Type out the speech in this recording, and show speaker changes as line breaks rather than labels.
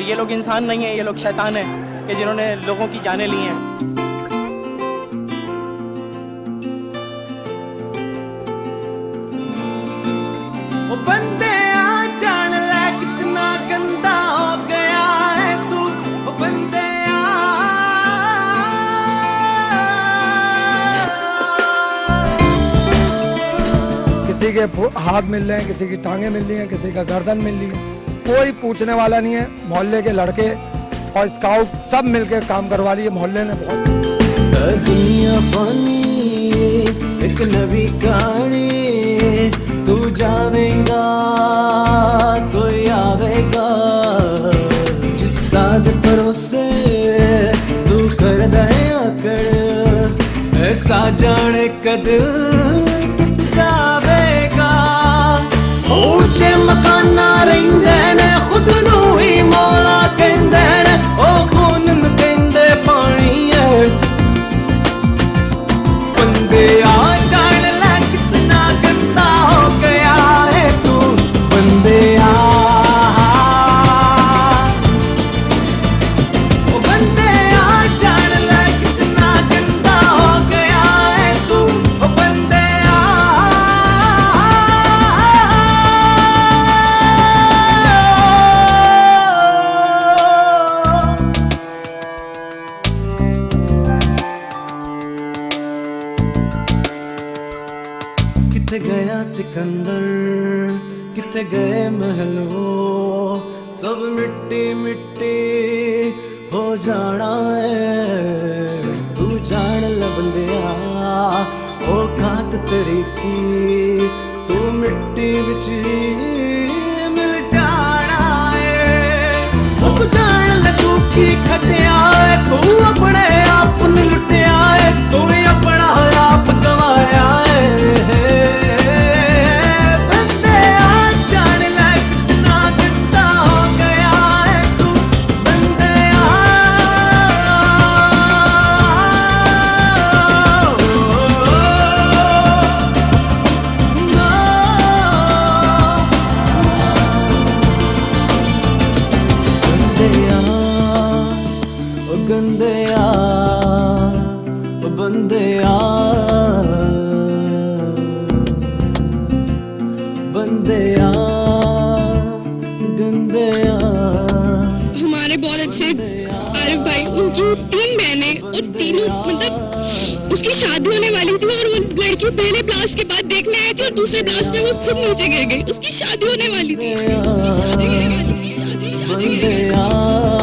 ये लोग इंसान नहीं है, ये लोग शैतान है कि जिन्होंने लोगों की जानें ली हैं।
ओ बंदे आ जान ले कितना गंदा हो गया है तू, ओ बंदे
किसी के हाथ मिल रहे हैं, किसी की टांगे मिल रही हैं, किसी का गर्दन मिल रही है, कोई पूछने वाला नहीं है। मोहल्ले के लड़के और स्काउट सब मिलकर काम करवा रही है मोहल्ले ने। बहुत
दुनिया पानी एक नवी कहानी, तू जावेगा कोई आवेगा, जिस साथ परोसे तू कर दया कर, ऐसा जाने कद जावेगा। ऊंचे मकाना रहिंदे ने खुद नू ही मौला कहंदे ने, ओ खून नूं कहंदे पानी है। बंदे आ जान ले कितना गंदा हो गया है तू, बंदे आ ओ बंदे आ जान ले कितना गंदा हो गया है तू, ओ बंदे आ किथे गया सिकंदर, किथे गए महलों, सब मिट्टी मिट्टी हो जाना है। तू जान ल बंदिया औकात तेरी की, तू मिट्टी विच मिल जाना है। तू जान ल तू की खटिया है, तू अपने आप नूं लुटिया है, तू ही अपना आप गवाया है। गंदया ओ बंदया बंदया गंदया।
हमारे बहुत अच्छे आरिफ भाई, उनकी 3 बहनें और तीनों मतलब उसकी शादी होने वाली थी और वो लड़की पहले ब्लास्ट के बाद देखने आई थी और दूसरे ब्लास्ट में वो खुद नीचे गिर गई। उसकी शादी होने वाली थी, उसकी शादी गिरने वाली, उसकी शादी गिरने वाली।